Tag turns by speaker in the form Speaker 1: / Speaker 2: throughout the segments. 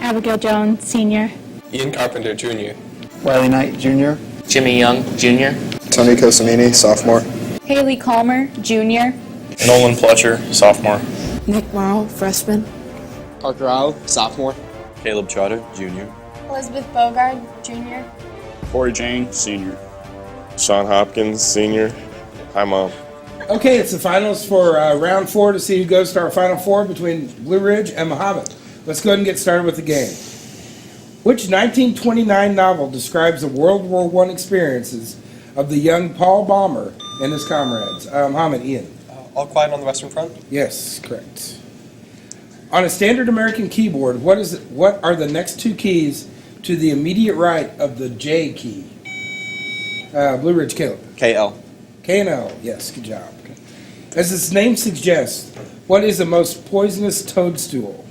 Speaker 1: Abigail Jones, Sr.
Speaker 2: Ian Carpenter, Jr.
Speaker 3: Wiley Knight, Jr.
Speaker 4: Jimmy Young, Jr.
Speaker 5: Tony Cosimini, sophomore.
Speaker 1: Haley Calmer, Jr.
Speaker 6: Nolan Pletcher, sophomore.
Speaker 7: Nick Morrow, freshman.
Speaker 4: Parker Rao, sophomore.
Speaker 6: Caleb Trotter, junior.
Speaker 8: Elizabeth Bogard, Jr.
Speaker 6: Corey Jane, senior.
Speaker 2: Sean Hopkins, Sr. Hi, Mom.
Speaker 9: Okay, it's the finals for round 4 to see who goes to our Final Four between Blue Ridge and Mahomet. Let's go ahead and get started with the game. Which 1929 novel describes the World War I experiences of the young Paul Balmer and his comrades? Mahomet, Ian.
Speaker 2: All Quiet on the Western Front?
Speaker 9: Yes, correct. On a standard American keyboard, what are the next 2 keys to the immediate right of the J key? Blue Ridge, Caleb.
Speaker 2: KL.
Speaker 9: K and L, yes, good job. As its name suggests, what is the most poisonous toadstool?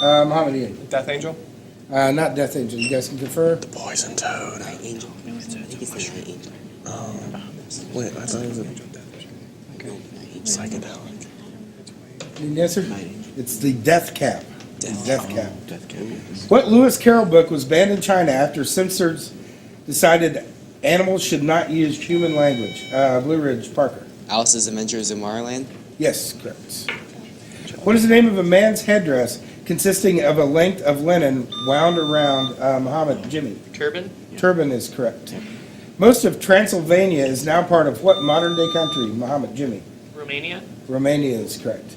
Speaker 9: Muhammad Ian.
Speaker 2: Death Angel?
Speaker 9: Not Death Angel, you guys can confer?
Speaker 6: The poison toad.
Speaker 4: Night Angel. I think it's the Night Angel.
Speaker 6: Wait, I thought it was a psychedelic.
Speaker 9: Need an answer? It's the Death Cap. Death Cap.
Speaker 6: Death Cap.
Speaker 9: What Lewis Carroll book was banned in China after censors decided animals should not use human language? Blue Ridge, Parker.
Speaker 4: Alice's Adventures in Tomorrowland.
Speaker 9: Yes, correct. What is the name of a man's headdress consisting of a length of linen wound around Muhammad? Jimmy.
Speaker 4: Turban.
Speaker 9: Turban is correct. Most of Transylvania is now part of what modern-day country? Muhammad, Jimmy.
Speaker 4: Romania.
Speaker 9: Romania is correct.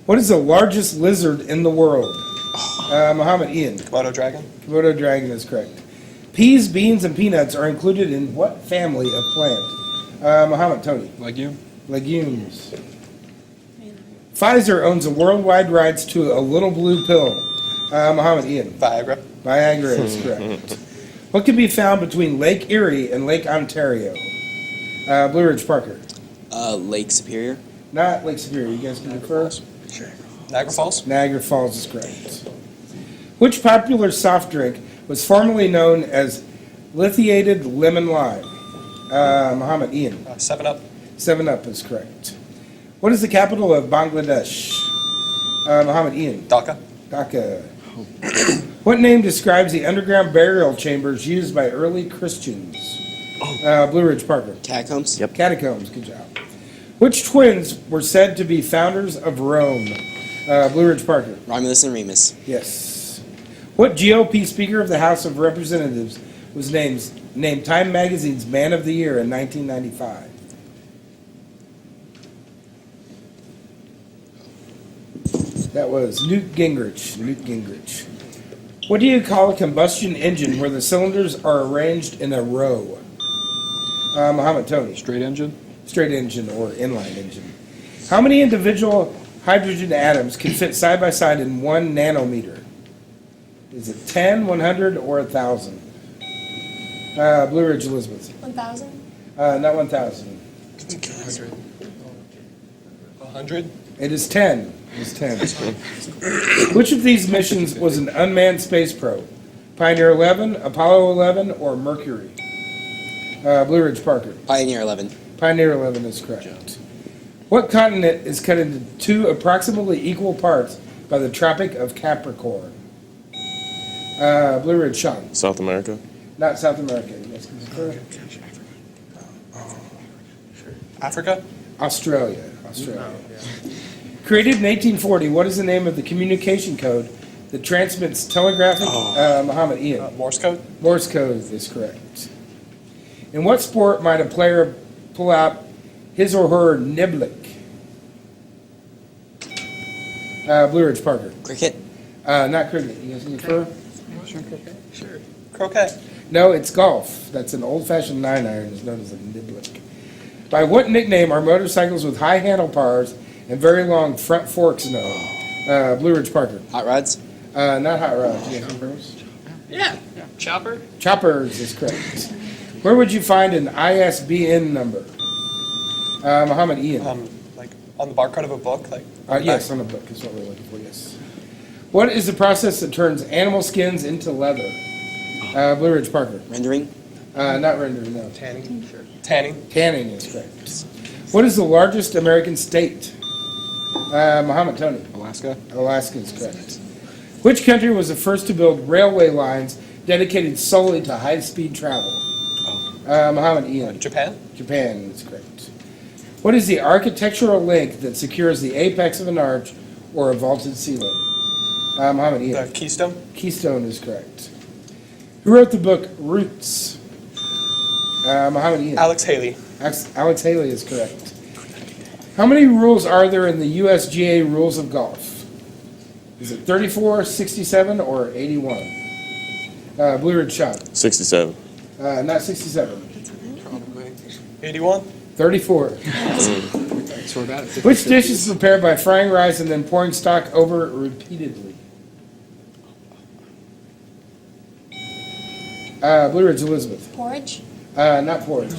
Speaker 9: What is the largest lizard in the world? Muhammad, Ian.
Speaker 2: Komodo dragon?
Speaker 9: Komodo dragon is correct. Peas, beans, and peanuts are included in what family of plant? Muhammad, Tony.
Speaker 6: Legume.
Speaker 9: Legumes. Pfizer owns the worldwide rights to a little blue pill. Muhammad, Ian.
Speaker 2: Viagra?
Speaker 9: Viagra is correct. What can be found between Lake Erie and Lake Ontario? Blue Ridge, Parker.
Speaker 4: Lake Superior.
Speaker 9: Not Lake Superior. You guys can confer?
Speaker 4: Sure.
Speaker 2: Niagara Falls?
Speaker 9: Niagara Falls is correct. Which popular soft drink was formerly known as lithiated lemon lime? Muhammad, Ian.
Speaker 2: 7-Up?
Speaker 9: 7-Up is correct. What is the capital of Bangladesh? Muhammad, Ian.
Speaker 2: Dhaka?
Speaker 9: Dhaka. What name describes the underground burial chambers used by early Christians? Blue Ridge, Parker.
Speaker 4: Catacombs.
Speaker 6: Yep.
Speaker 9: Catacombs, good job. Which twins were said to be founders of Rome? Blue Ridge, Parker.
Speaker 4: Romulus and Remus.
Speaker 9: Yes. What GOP Speaker of the House of Representatives was named Time Magazine's Man of the Year in 1995? That was Newt Gingrich. Newt Gingrich. What do you call a combustion engine where the cylinders are arranged in a row? Muhammad, Tony.
Speaker 6: Straight engine.
Speaker 9: Straight engine or inline engine. How many individual hydrogen atoms can fit side by side in 1 nanometer? Is it 10, 100, or 1,000? Blue Ridge, Elizabeth.
Speaker 8: 1,000?
Speaker 9: Not 1,000.
Speaker 2: 100?
Speaker 9: It is 10. It is 10. Which of these missions was an unmanned space probe? Pioneer 11, Apollo 11, or Mercury? Blue Ridge, Parker.
Speaker 4: Pioneer 11.
Speaker 9: Pioneer 11 is correct. What continent is cut into 2 approximately equal parts by the Tropic of Capricorn? Blue Ridge, Sean.
Speaker 2: South America?
Speaker 9: Not South America. You guys can confirm?
Speaker 2: Africa?
Speaker 9: Australia. Created in 1840, what is the name of the communication code that transmits telegraphic? Muhammad, Ian.
Speaker 2: Morse code?
Speaker 9: Morse code is correct. In what sport might a player pull out his or her niblick? Blue Ridge, Parker.
Speaker 4: Cricket.
Speaker 9: Not cricket. You guys can confer?
Speaker 2: Sure. Croquet?
Speaker 9: No, it's golf. That's an old-fashioned 9-iron. Is known as a niblick. By what nickname are motorcycles with high handlebars and very long front forks known? Blue Ridge, Parker.
Speaker 4: Hot rods.
Speaker 9: Not hot rods. You guys confirm?
Speaker 4: Yeah. Chopper.
Speaker 9: Choppers is correct. Where would you find an ISBN number? Muhammad, Ian.
Speaker 2: Like on the barcode of a book?
Speaker 9: Yes, on a book is what we're looking for, yes. What is the process that turns animal skins into leather? Blue Ridge, Parker.
Speaker 4: Rendering.
Speaker 9: Not rendering, no.
Speaker 2: Tanning? Sure. Tanning?
Speaker 9: Tanning is correct. What is the largest American state? Mahomet, Tony.
Speaker 6: Alaska.
Speaker 9: Alaska is correct. Which country was the first to build railway lines dedicated solely to high-speed travel? Mahomet, Ian.
Speaker 3: Japan.
Speaker 9: Japan is correct. What is the architectural link that secures the apex of an arch or a vaulted ceiling? Mahomet, Ian.
Speaker 3: Keystone.
Speaker 9: Keystone is correct. Who wrote the book Roots? Mahomet, Ian.
Speaker 3: Alex Haley.
Speaker 9: Alex Haley is correct. How many rules are there in the USGA rules of golf? Is it 34, 67, or 81? Blue Ridge Sean.
Speaker 2: 67.
Speaker 9: Not 67.
Speaker 3: 81.
Speaker 9: 34. Which dish is prepared by frying rice and then pouring stock over it repeatedly? Blue Ridge Elizabeth.
Speaker 8: Porridge.
Speaker 9: Not porridge.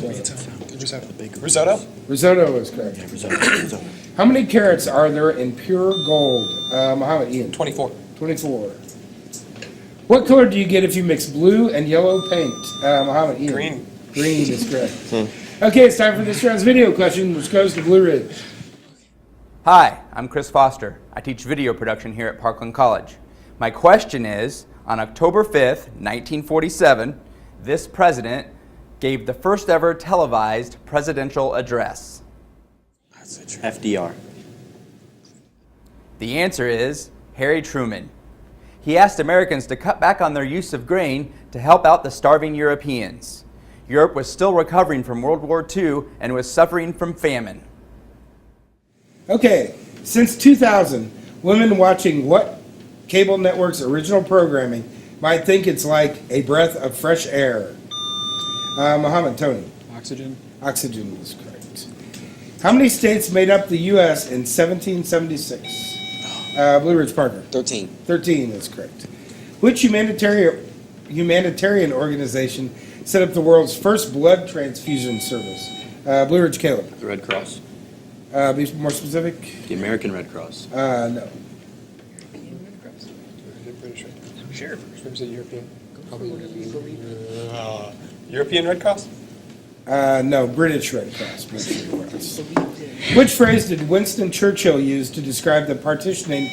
Speaker 3: Risotto.
Speaker 9: Risotto is correct. How many carats are there in pure gold? Mahomet, Ian.
Speaker 3: 24.
Speaker 9: 24. What color do you get if you mix blue and yellow paint? Mahomet, Ian.
Speaker 3: Green.
Speaker 9: Green is correct. Okay, it's time for this round's video question, which goes to Blue Ridge.
Speaker 10: Hi, I'm Chris Foster. I teach video production here at Parkland College. My question is, on October 5th, 1947, this president gave the first ever televised presidential address.
Speaker 4: FDR.
Speaker 10: The answer is Harry Truman. He asked Americans to cut back on their use of grain to help out the starving Europeans. Europe was still recovering from World War II and was suffering from famine.
Speaker 9: Okay, since 2000, women watching what cable network's original programming might think it's like a breath of fresh air? Mahomet, Tony.
Speaker 6: Oxygen.
Speaker 9: Oxygen is correct. How many states made up the U.S. in 1776? Blue Ridge Parker.
Speaker 4: 13.
Speaker 9: 13 is correct. Which humanitarian organization set up the world's first blood transfusion service? Blue Ridge Caleb.
Speaker 6: The Red Cross.
Speaker 9: Be more specific?
Speaker 6: The American Red Cross.
Speaker 9: No.
Speaker 3: Sure. European. European Red Cross.
Speaker 9: No, British Red Cross. British Red Cross. Which phrase did Winston Churchill use to describe the partitioning?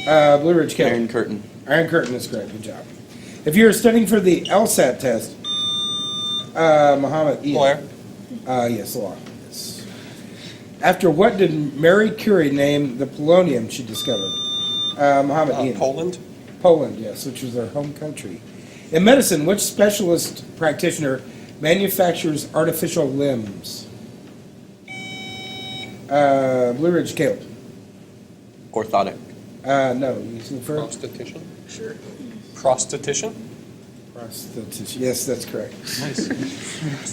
Speaker 9: Blue Ridge Caleb.
Speaker 6: Iron Curtain.
Speaker 9: Iron Curtain is correct. Good job. If you were studying for the LSAT test, Mahomet, Ian.
Speaker 3: Lawyer.
Speaker 9: Yes, law. Yes. After what did Marie Curie name the polonium she discovered? Mahomet, Ian.
Speaker 3: Poland.
Speaker 9: Poland, yes, which was their home country. In medicine, which specialist practitioner manufactures artificial limbs? Blue Ridge Caleb.
Speaker 6: Orthotic.
Speaker 9: No, you can refer.
Speaker 3: Prostitution. Sure. Prostitution.
Speaker 9: Prostitution. Yes, that's correct.
Speaker 3: Nice.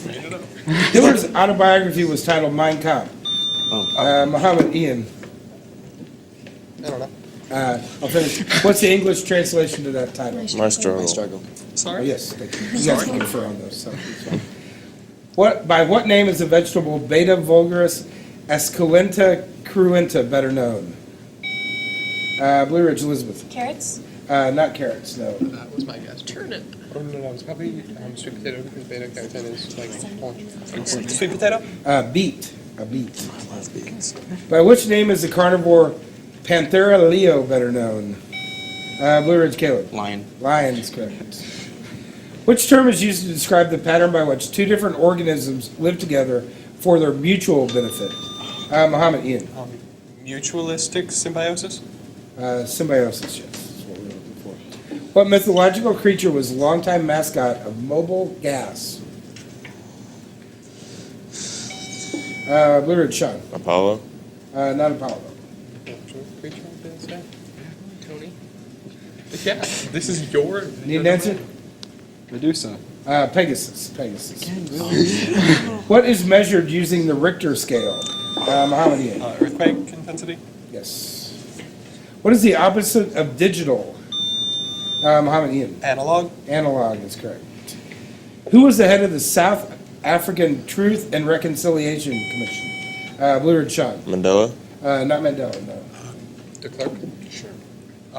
Speaker 3: Made it up.
Speaker 9: Hitler's autobiography was titled Mein Kampf. Mahomet, Ian.
Speaker 3: I don't know.
Speaker 9: I'll finish. What's the English translation to that title?
Speaker 2: My struggle.
Speaker 4: Struggle.
Speaker 9: Oh,
Speaker 3: Sorry.
Speaker 9: yes, thank you. You guys can confer on those. So it's fine. By what name is the vegetable Beta vulgaris esculenta cruenta better known? Blue Ridge Elizabeth.
Speaker 8: Carrots.
Speaker 9: Not carrots, no.
Speaker 3: That was my guess. Turnip. Oh, no, it's probably sweet potato because beta carotene is like orange. Sweet potato?
Speaker 9: Beet. A beet.
Speaker 6: I love beans.
Speaker 9: By which name is the carnivore Panthera leo better known? Blue Ridge Caleb.
Speaker 6: Lion.
Speaker 9: Lion is correct. Which term is used to describe the pattern by which two different organisms live together for their mutual benefit? Mahomet, Ian.
Speaker 3: Mutualistic symbiosis?
Speaker 9: Symbiosis, yes. That's what we're looking for. What mythological creature was longtime mascot of Mobile Gas? Blue Ridge Sean.
Speaker 2: Apollo.
Speaker 9: Not Apollo.
Speaker 3: Creature of the sky? Tony? Yeah, this is your...
Speaker 9: Need an answer?
Speaker 6: Medusa.
Speaker 9: Pegasus. Pegasus. What is measured using the Richter scale? Mahomet, Ian.
Speaker 3: Earthquake intensity?
Speaker 9: Yes. What is the opposite of digital? Mahomet, Ian.
Speaker 3: Analog?
Speaker 9: Analog is correct. Who was the head of the South African Truth and Reconciliation Commission? Blue Ridge Sean.
Speaker 2: Mandela.
Speaker 9: Not Mandela, no.
Speaker 3: De Klerk? Sure.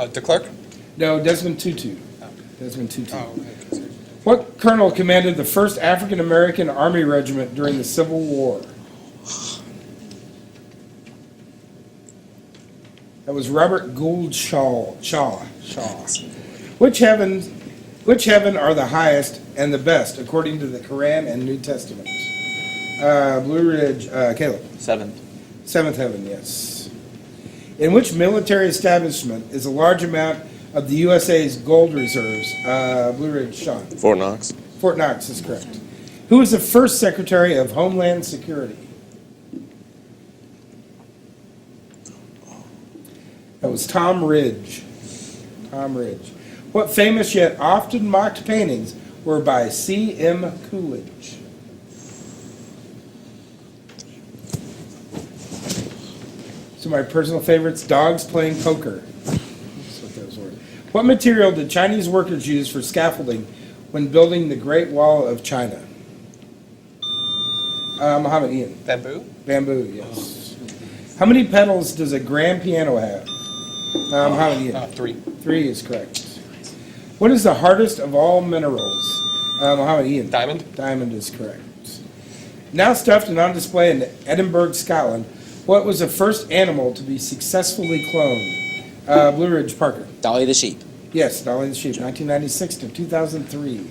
Speaker 3: De Klerk?
Speaker 9: No, Desmond Tutu. Desmond Tutu.
Speaker 3: Oh, okay.
Speaker 9: What colonel commanded the first African American Army regiment during the Civil War? That was Robert Gould Shaw. Which heaven are the highest and the best according to the Quran and New Testament? Blue Ridge, Caleb.
Speaker 6: Seventh.
Speaker 9: Seventh heaven, yes. In which military establishment is a large amount of the USA's gold reserves? Blue Ridge, Sean.
Speaker 2: Fort Knox.
Speaker 9: Fort Knox is correct. Who was the first Secretary of Homeland Security? That was Tom Ridge. Tom Ridge. What famous yet often mocked paintings were by C.M. Coolidge? So my personal favorites, dogs playing poker. That's what those were. What material did Chinese workers use for scaffolding when building the Great Wall of China? Mohammed Ian.
Speaker 3: Bamboo?
Speaker 9: Bamboo, yes. How many pedals does a grand piano have? Mohammed Ian.
Speaker 3: 3.
Speaker 9: 3 is correct. What is the hardest of all minerals? Mohammed Ian.
Speaker 3: Diamond?
Speaker 9: Diamond is correct. Now stuffed and on display in Edinburgh, Scotland, what was the first animal to be successfully cloned? Blue Ridge, Parker.
Speaker 4: Dolly the sheep.
Speaker 9: Yes, Dolly the Sheep, 1996 to 2003.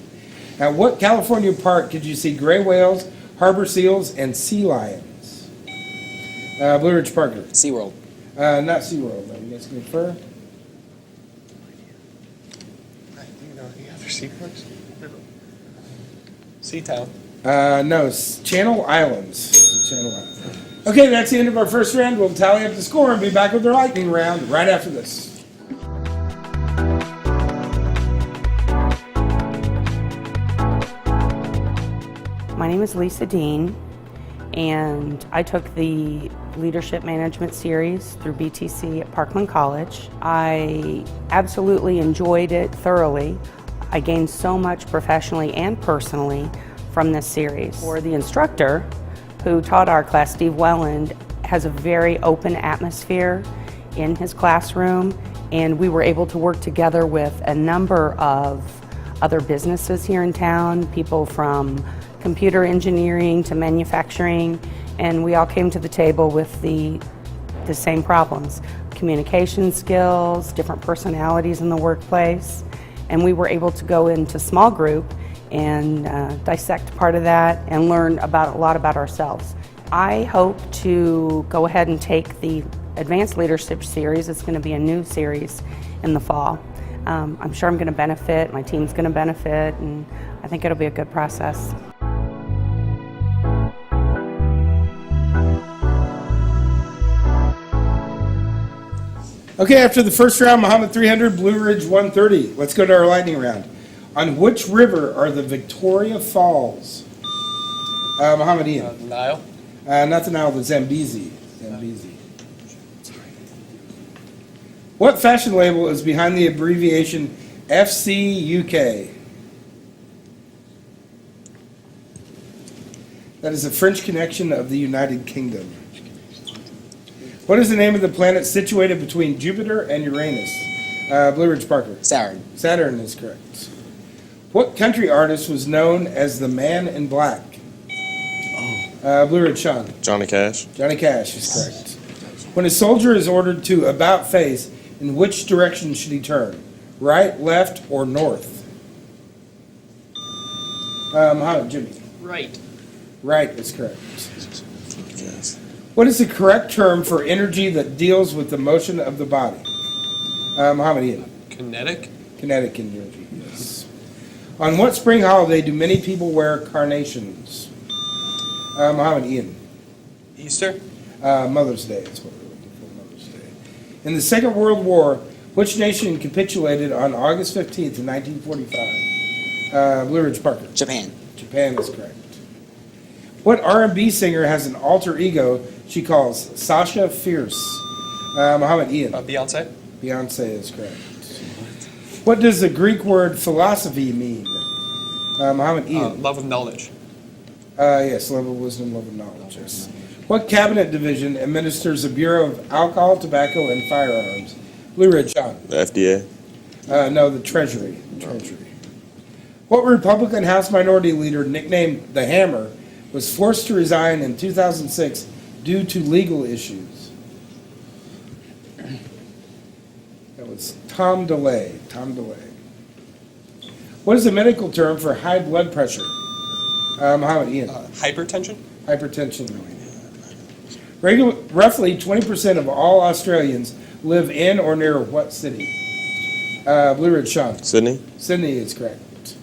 Speaker 9: Now, what California park could you see gray whales, harbor seals, and sea lions? Blue Ridge, Parker.
Speaker 4: SeaWorld.
Speaker 9: Not SeaWorld, though. You guys can infer?
Speaker 3: Do you know any other seaports? Seatown.
Speaker 9: No, it's Channel Islands. Channel Islands. Okay, that's the end of our first round. We'll tally up the score and be back with our lightning round right after this.
Speaker 11: My name is Lisa Dean, and I took the Leadership Management Series through BTC at Parkland College. I absolutely enjoyed it thoroughly. I gained so much professionally and personally from this series. For the instructor who taught our class, Steve Welland, has a very open atmosphere in his classroom, and we were able to work together with a number of other businesses here in town, people from computer engineering to manufacturing, and we all came to the table with the same problems: communication skills, different personalities in the workplace, and we were able to go into small group and dissect part of that and learn a lot about ourselves. I hope to go ahead and take the Advanced Leadership Series. It's going to be a new series in the fall. I'm sure I'm going to benefit, my team's going to benefit, and I think it'll be a good process.
Speaker 9: Okay, after the first round, Mohammed 300, Blue Ridge 130. Let's go to our lightning round. On which river are the Victoria Falls? Mohammed Ian.
Speaker 3: Nile?
Speaker 9: Not the Nile, the Zambezi. Zambezi. What fashion label is behind the abbreviation FCUK? That is the French connection of the United Kingdom. What is the name of the planet situated between Jupiter and Uranus? Blue Ridge, Parker.
Speaker 4: Saturn.
Speaker 9: Saturn is correct. What country artist was known as the Man in Black? Blue Ridge, Sean.
Speaker 2: Johnny Cash.
Speaker 9: Johnny Cash is correct. When a soldier is ordered to about face, in which direction should he turn? Right, left, or north? Mohammed, Jimmy.
Speaker 3: Right.
Speaker 9: Right is correct. What is the correct term for energy that deals with the motion of the body? Mohammed Ian.
Speaker 3: Kinetic?
Speaker 9: Kinetic energy, yes. On what spring holiday do many people wear carnations? Mohammed Ian.
Speaker 3: Easter?
Speaker 9: Mother's Day is what we're looking for, Mother's Day. In the Second World War, which nation capitulated on August 15th, 1945? Blue Ridge, Parker.
Speaker 4: Japan.
Speaker 9: Japan is correct. What R&B singer has an alter ego she calls Sasha Fierce? Mohammed Ian.
Speaker 3: Beyonce?
Speaker 9: Beyonce is correct. What does the Greek word philosophy mean? Mohammed Ian.
Speaker 3: Love of knowledge.
Speaker 9: Yes, love of wisdom, love of knowledge, yes. What cabinet division administers the Bureau of Alcohol, Tobacco, and Firearms? Blue Ridge, John.
Speaker 2: The FDA.
Speaker 9: No, the Treasury. Treasury. What Republican House Minority Leader, nicknamed the Hammer, was forced to resign in 2006 due to legal issues? was Tom DeLay. Tom DeLay. What is the medical term for high blood pressure? Muhammad Ian.
Speaker 3: Hypertension?
Speaker 9: Hypertension. Roughly 20% of all Australians live in or near what city? Blue Ridge, Sean.
Speaker 2: Sydney.
Speaker 9: Sydney is correct.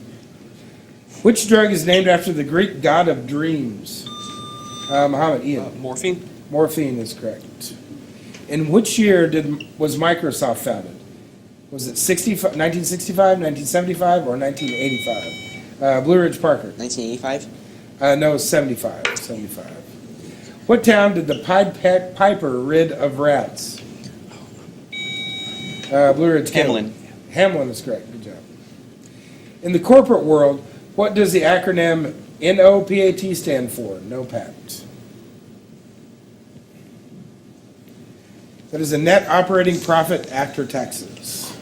Speaker 9: Which drug is named after the Greek god of dreams? Muhammad Ian.
Speaker 3: Morphine?
Speaker 9: Morphine is correct. In which year was Microsoft founded? Was it 1965, 1975, or 1985? Blue Ridge, Parker.
Speaker 4: 1985?
Speaker 9: No, it's 75. 75. What town did the Pied Piper rid of rats? Blue Ridge,
Speaker 6: Hamlin.
Speaker 9: Hamlin is correct. Good job. In the corporate world, what does the acronym NOPAT stand for? NOPAT. That is a net operating profit after taxes.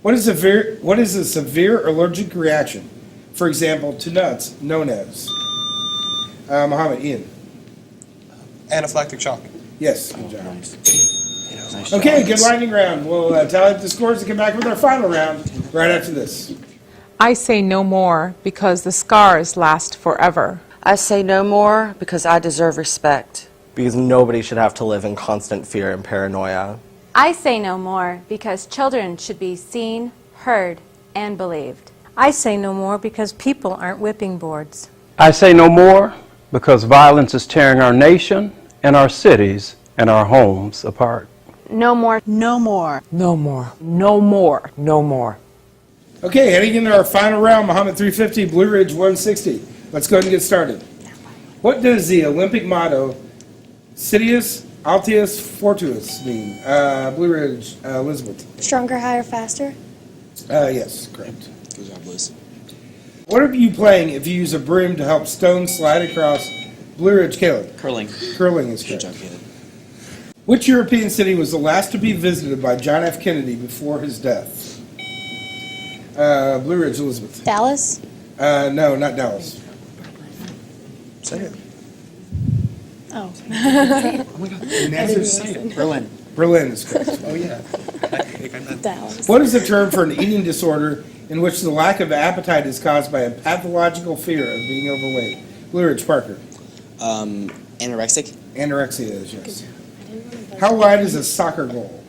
Speaker 9: What is a severe allergic reaction, for example, to nuts, known as? Muhammad Ian.
Speaker 3: Anaphylactic shock.
Speaker 9: Yes, good job. Okay, good lightning round. We'll tally up the scores and come back with our final round right after this.
Speaker 7: I say no more because the scars last forever.
Speaker 11: I say no more because I deserve respect.
Speaker 12: Because nobody should have to live in constant fear and paranoia.
Speaker 8: I say no more because children should be seen, heard, and believed.
Speaker 7: I say no more because people aren't whipping boards.
Speaker 13: I say no more because violence is tearing our nation and our cities and our homes apart.
Speaker 8: No more.
Speaker 7: No more. No more. No more. No more.
Speaker 9: Okay, heading into our final round, Mahomet 350, Blue Ridge 160. Let's go ahead and get started. What does the Olympic motto, Citius Altius Fortuus, mean? Blue Ridge, Elizabeth.
Speaker 8: Stronger, higher, faster.
Speaker 9: Yes, correct.
Speaker 4: Good job, Liz.
Speaker 9: What are you playing if you use a broom to help stones slide across? Blue Ridge, Caleb.
Speaker 6: Curling.
Speaker 9: Curling is
Speaker 4: Good
Speaker 9: correct.
Speaker 4: job, Caleb.
Speaker 9: Which European city was the last to be visited by John F. Kennedy before his death? Blue Ridge, Elizabeth.
Speaker 8: Dallas.
Speaker 9: No, not Dallas.
Speaker 4: Say it.
Speaker 8: Oh.
Speaker 4: Oh my God.
Speaker 9: Nancy,
Speaker 4: Say it. Berlin.
Speaker 9: Berlin is correct.
Speaker 4: Oh yeah. I think I meant
Speaker 8: Dallas.
Speaker 9: What is the term for an eating disorder in which the lack of appetite is caused by a pathological fear of being overweight? Blue Ridge, Parker.
Speaker 4: Anorexic.
Speaker 9: Anorexia is, yes. How wide is a soccer goal?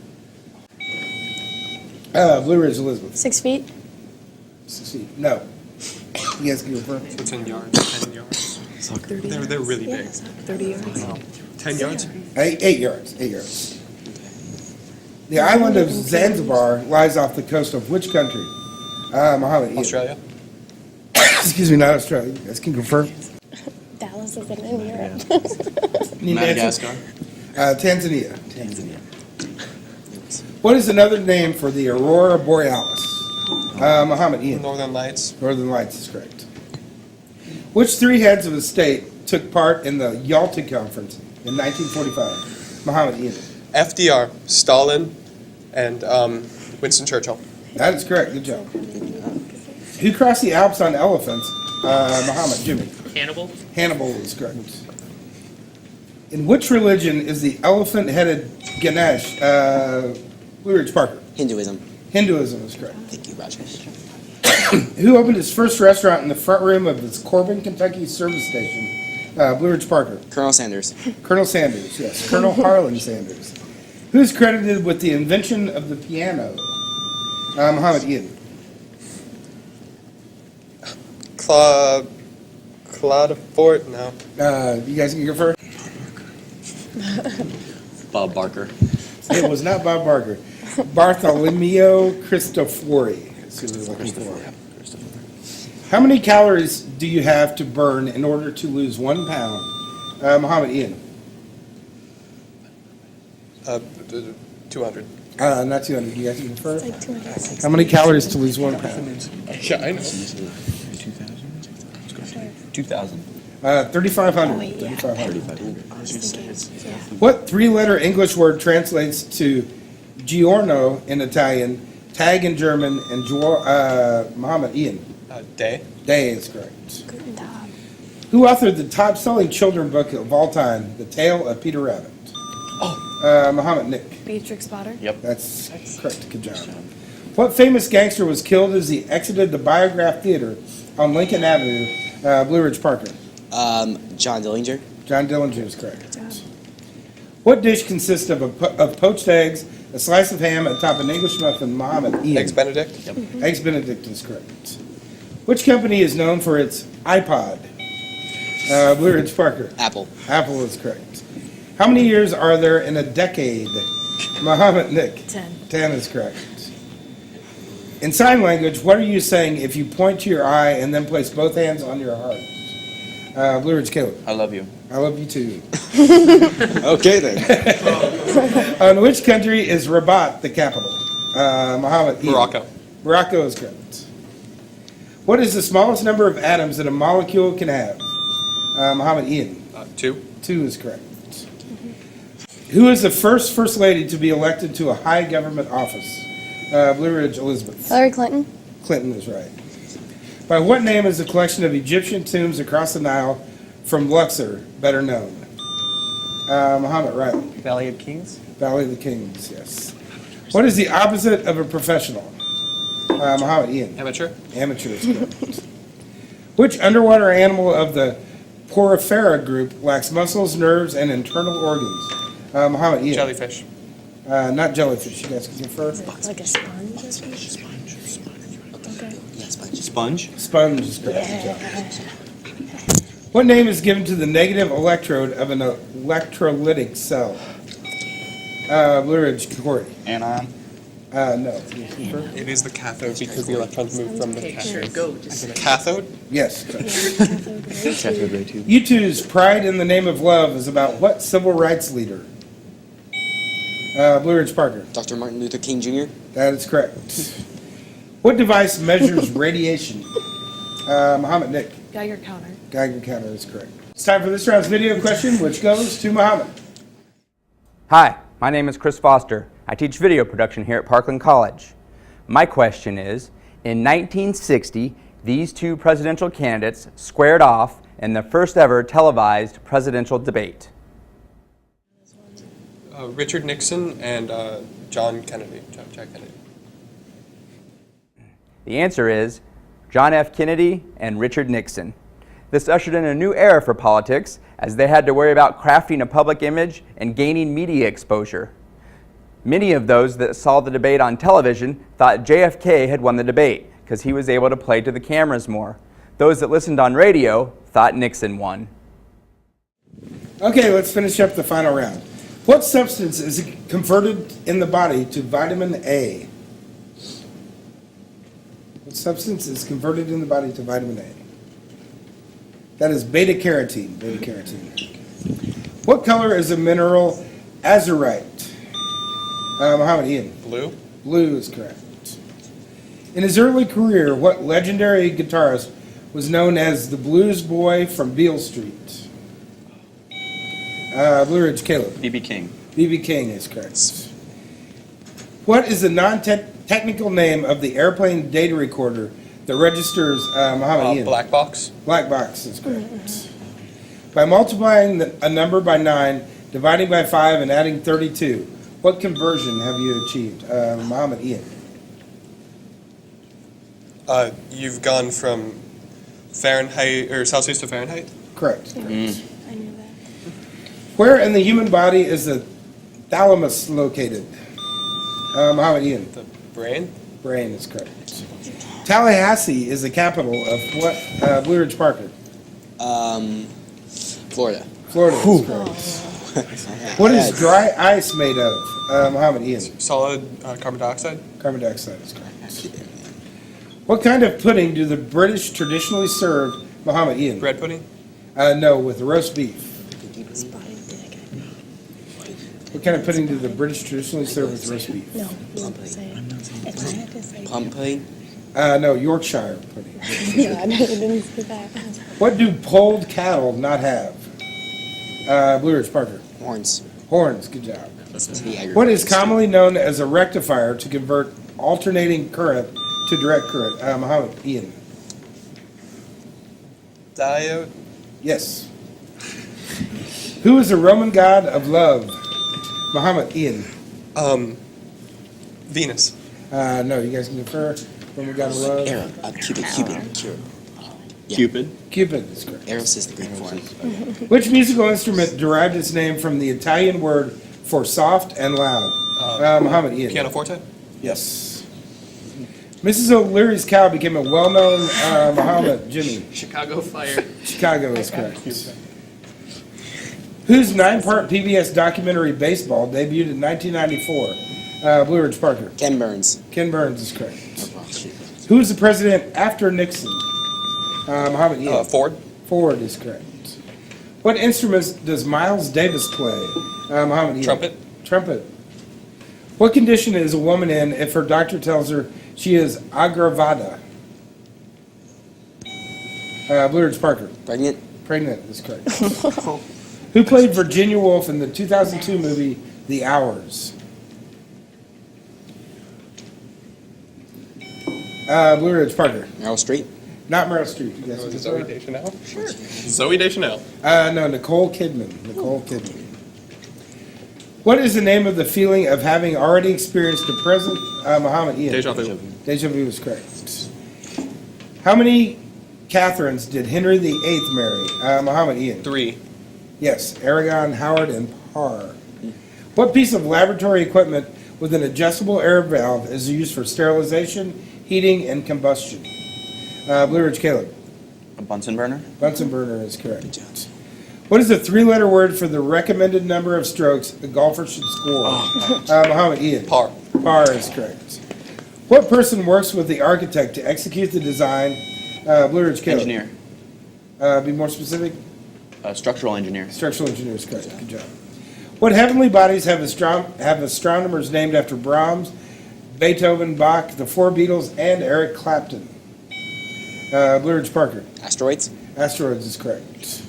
Speaker 9: Blue Ridge, Elizabeth.
Speaker 8: 6 feet.
Speaker 9: 6 feet. No. You guys can go first.
Speaker 3: So 10 yards. 10 yards. They're really big.
Speaker 7: 30 yards.
Speaker 3: 10 yards?
Speaker 9: 8 yards. 8 yards. The island of Zanzibar lies off the coast of which country? Muhammad.
Speaker 3: Australia.
Speaker 9: Excuse me, not Australia. You guys can confirm.
Speaker 8: Dallas isn't in Europe.
Speaker 9: Need an answer?
Speaker 6: Madagascar.
Speaker 9: Tanzania.
Speaker 4: Tanzania.
Speaker 9: What is another name for the aurora borealis? Muhammad Ian.
Speaker 3: Northern Lights.
Speaker 9: Northern Lights is correct. Which three heads of the state took part in the Yalta Conference in 1945? Muhammad Ian.
Speaker 3: FDR, Stalin, and Winston Churchill.
Speaker 9: That is correct. Good job. Who crossed the Alps on elephants? Muhammad. Jimmy.
Speaker 3: Hannibal.
Speaker 9: Hannibal is correct. In which religion is the elephant-headed Ganesh? Blue Ridge, Parker.
Speaker 4: Hinduism.
Speaker 9: Hinduism is correct.
Speaker 4: Thank you, Rajesh.
Speaker 9: Who opened his first restaurant in the front room of his Corbin, Kentucky service station? Blue Ridge, Parker.
Speaker 4: Colonel Sanders.
Speaker 9: Colonel Sanders, yes. Colonel Harlan Sanders. Who is credited with the invention of the piano? Muhammad Ian.
Speaker 3: Claude Fort, no.
Speaker 9: You guys can go first?
Speaker 6: Bob Barker.
Speaker 9: It was not Bob Barker. Bartholomew Cristofori. That's who we're looking for. How many calories do you have to burn in order to lose 1 pound? Muhammad Ian.
Speaker 3: 200.
Speaker 9: Not 200. You guys can confirm?
Speaker 8: It's like 260.
Speaker 9: How many calories to lose 1 pound?
Speaker 3: Yeah, I know.
Speaker 6: 2,000.
Speaker 9: 3,500.
Speaker 8: Oh, yeah.
Speaker 9: 3,500. What three-letter English word translates to giorno in Italian, tag in German, and Muhammad Ian?
Speaker 3: Day.
Speaker 9: Day is correct.
Speaker 8: Guten Tag.
Speaker 9: Who authored the top-selling children's book of all time, The Tale of Peter Rabbit? Mahomet, Nick.
Speaker 1: Beatrix Potter.
Speaker 6: Yep.
Speaker 9: That's correct. Good job. What famous gangster was killed as he exited the Biograph Theater on Lincoln Avenue, Blue Ridge, Parkland?
Speaker 4: John Dillinger.
Speaker 9: John Dillinger is correct. What dish consists of poached eggs, a slice of ham, atop an English muffin, Mahomet? Ian.
Speaker 3: Eggs Benedict.
Speaker 6: Yep.
Speaker 9: Eggs Benedict is correct. Which company is known for its iPod? Blue Ridge, Parker.
Speaker 4: Apple.
Speaker 9: Apple is correct. How many years are there in a decade? Mahomet, Nick.
Speaker 1: 10.
Speaker 9: 10 is correct. In sign language, what are you saying if you point to your eye and then place both hands on your heart? Blue Ridge, Caleb.
Speaker 6: I love you.
Speaker 9: I love you too.
Speaker 4: Okay then.
Speaker 9: On which country is Rabat the capital? Mahomet. Ian.
Speaker 3: Morocco.
Speaker 9: Morocco is correct. What is the smallest number of atoms that a molecule can have? Mahomet. Ian.
Speaker 3: 2.
Speaker 9: 2 is correct. Who is the first lady to be elected to a high government office? Blue Ridge, Elizabeth.
Speaker 1: Hillary Clinton.
Speaker 9: Clinton is right. By what name is the collection of Egyptian tombs across the Nile from Luxor better known? Mahomet, right.
Speaker 6: Valley of Kings?
Speaker 9: Valley of the Kings, yes. What is the opposite of a professional? Mahomet. Ian.
Speaker 3: Amateur.
Speaker 9: Amateur is correct. Which underwater animal of the Porifera group lacks muscles, nerves, and internal organs? Mahomet. Ian.
Speaker 3: Jellyfish.
Speaker 9: Not jellyfish. You guys can confirm.
Speaker 1: Like a sponge. Okay.
Speaker 6: Sponge?
Speaker 9: Sponge is correct. Good job. What name is given to the negative electrode of an electrolytic cell? Blue Ridge, Corey.
Speaker 6: Anion?
Speaker 9: No.
Speaker 3: It is the cathode because the electrons move from the cathode.
Speaker 1: Go.
Speaker 3: Cathode?
Speaker 9: Yes. Correct.
Speaker 6: Cathode ray tube.
Speaker 9: U2's Pride in the Name of Love is about what civil rights leader? Blue Ridge, Parker.
Speaker 4: Dr. Martin Luther King Jr.
Speaker 9: That is correct. What device measures radiation? Mahomet, Nick.
Speaker 1: Geiger counter.
Speaker 9: Geiger counter is correct. It's time for this round's video question, which goes to Mahomet.
Speaker 10: Hi, my name is Chris Foster. I teach video production here at Parkland College. My question is, in 1960, these two presidential candidates squared off in the first ever televised presidential debate.
Speaker 3: Richard Nixon and John Kennedy. Jack Kennedy.
Speaker 10: The answer is John F. Kennedy and Richard Nixon. This ushered in a new era for politics as they had to worry about crafting a public image and gaining media exposure. Many of those that saw the debate on television thought JFK had won the debate because he was able to play to the cameras more. Those that listened on radio thought Nixon won.
Speaker 9: Okay, let's finish up the final round. What substance is converted in the body to vitamin A? What substance is converted in the body to vitamin A? That is beta carotene. Beta carotene. What color is the mineral azurite? Mahomet. Ian.
Speaker 3: Blue.
Speaker 9: Blue is correct. In his early career, what legendary guitarist was known as the Blues Boy from Beale Street? Blue Ridge, Caleb.
Speaker 6: B.B. King.
Speaker 9: B.B. King is correct. What is the non-technical name of the airplane data recorder that registers Mahomet? Ian?
Speaker 3: Black box.
Speaker 9: Black box is correct. By multiplying a number by 9, dividing by 5, and adding 32, what conversion have you achieved? Mahomet. Ian.
Speaker 3: You've gone from Fahrenheit or Celsius to Fahrenheit.
Speaker 9: Correct.
Speaker 1: I knew that.
Speaker 9: Where in the human body is the thalamus located? Mahomet. Ian.
Speaker 3: The brain.
Speaker 9: Brain is correct. Tallahassee is the capital of what? Blue Ridge, Parker.
Speaker 4: Florida.
Speaker 9: Florida is correct. What is dry ice made of? Mahomet. Ian.
Speaker 3: Solid carbon dioxide.
Speaker 9: Carbon dioxide is correct. What kind of pudding do the British traditionally serve? Mahomet. Ian.
Speaker 3: Bread pudding.
Speaker 9: No, with roast beef. What kind of pudding do the British traditionally serve with roast beef?
Speaker 1: No, you won't say it. If I had to say
Speaker 4: Plum pudding.
Speaker 9: No, Yorkshire pudding.
Speaker 1: Yeah, no, you didn't say that.
Speaker 9: What do polled cattle not have? Blue Ridge, Parker.
Speaker 4: Horns.
Speaker 9: Horns, good job.
Speaker 4: Listen to the agriculture.
Speaker 9: What is commonly known as a rectifier to convert alternating current to direct current? Mahomet. Ian.
Speaker 3: Diode.
Speaker 9: Yes. Who is the Roman god of love? Mahomet, Ian.
Speaker 3: Venus.
Speaker 9: No, you guys can confer when we got a love.
Speaker 4: Cupid.
Speaker 9: Cupid is correct.
Speaker 4: Eros is the Greek form.
Speaker 9: Which musical instrument derived its name from the Italian word for soft and loud? Mahomet, Ian.
Speaker 3: Pianoforte.
Speaker 9: Yes. Mrs. O'Leary's cow became a well-known Mahomet, Jimmy.
Speaker 3: Chicago Fire.
Speaker 9: Chicago is correct. Whose 9-part PBS documentary Baseball debuted in 1994? Blue Ridge Parker.
Speaker 4: Ken Burns.
Speaker 9: Ken Burns is correct. Who was the president after Nixon? Mahomet, Ian.
Speaker 3: Ford.
Speaker 9: Ford is correct. What instruments does Miles Davis play? Mahomet, Ian.
Speaker 3: Trumpet.
Speaker 9: Trumpet. What condition is a woman in if her doctor tells her she is aggravada? Blue Ridge Parker.
Speaker 4: Pregnant.
Speaker 9: Pregnant is correct. Who played Virginia Woolf in the 2002 movie The Hours? Blue Ridge Parker.
Speaker 4: Meryl Streep.
Speaker 9: Not Meryl Streep. You guys
Speaker 3: Zoe Deschanel. Sure. Zoe Deschanel.
Speaker 9: No, Nicole Kidman. Nicole Kidman. What is the name of the feeling of having already experienced the present? Mahomet, Ian.
Speaker 3: Deja vu.
Speaker 9: Deja vu is correct. How many Catherines did Henry VIII marry? Mahomet, Ian.
Speaker 3: 3.
Speaker 9: Yes, Aragon, Howard, and Parr. What piece of laboratory equipment with an adjustable air valve is used for sterilization, heating, and combustion? Blue Ridge Caleb.
Speaker 6: A Bunsen burner?
Speaker 9: Bunsen burner is correct. What is the 3-letter word for the recommended number of strokes a golfer should score? Mahomet, Ian.
Speaker 3: Par.
Speaker 9: Par is correct. What person works with the architect to execute the design? Blue Ridge Caleb.
Speaker 6: Engineer.
Speaker 9: Be more specific.
Speaker 6: Structural engineer.
Speaker 9: Structural engineer is correct. Good job. What heavenly bodies have astronomers named after Brahms, Beethoven, Bach, the Four Beatles, and Eric Clapton? Blue Ridge Parker.
Speaker 4: Asteroids.
Speaker 9: Asteroids is correct.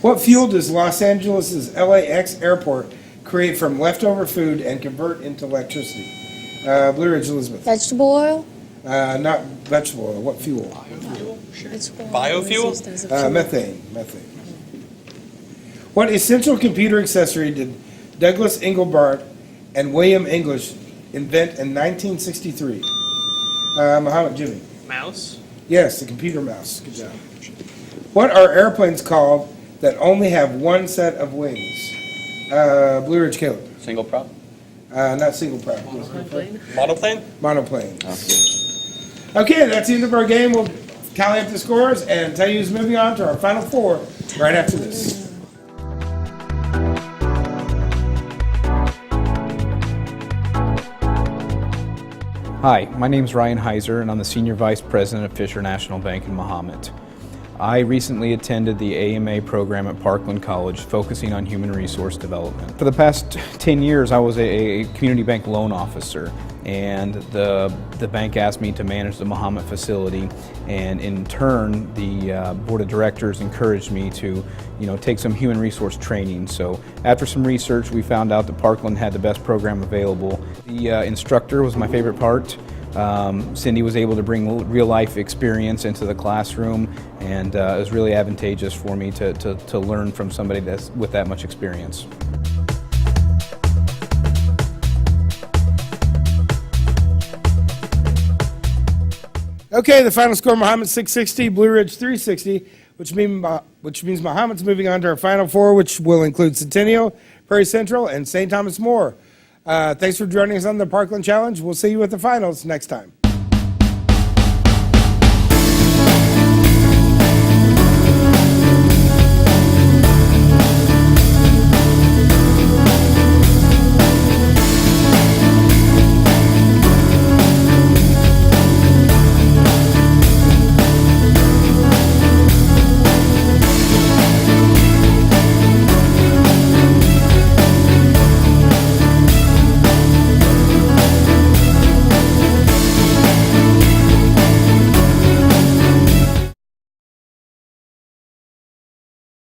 Speaker 9: What fuel does Los Angeles' LAX airport create from leftover food and convert into electricity? Blue Ridge Elizabeth.
Speaker 1: Vegetable oil?
Speaker 9: Not vegetable oil. What fuel?
Speaker 3: Biofuel?
Speaker 9: Methane. Methane. What essential computer accessory did Douglas Engelbart and William English invent in 1963? Mahomet, Jimmy.
Speaker 3: Mouse.
Speaker 9: Yes, the computer mouse. Good job. What are airplanes called that only have one set of wings? Blue Ridge Caleb.
Speaker 6: Single prop?
Speaker 9: Not single prop.
Speaker 3: Monoplane?
Speaker 9: Monoplane. Okay, that's the end of our game. We'll tally up the scores and tell you who's moving on to our Final Four right after this.
Speaker 14: Hi, my name is Ryan Heiser, and I'm the Senior Vice President of Fisher National Bank in Mahomet. I recently attended the AMA program at Parkland College, focusing on human resource development. For the past 10 years, I was a community bank loan officer, and the bank asked me to manage the Mahomet facility, and in turn, the board of directors encouraged me to, take some human resource training. So after some research, we found out that Parkland had the best program available. The instructor was my favorite part. Cindy was able to bring real-life experience into the classroom, and it was really advantageous for me to learn from somebody that's with that much experience.
Speaker 9: Okay, the final score: Mahomet 660, Blue Ridge 360, which means Mahomet's moving on to our Final Four, which will include Centennial, Prairie Central, and St. Thomas More. Thanks for joining us on the Parkland Challenge. We'll see you at the finals next time.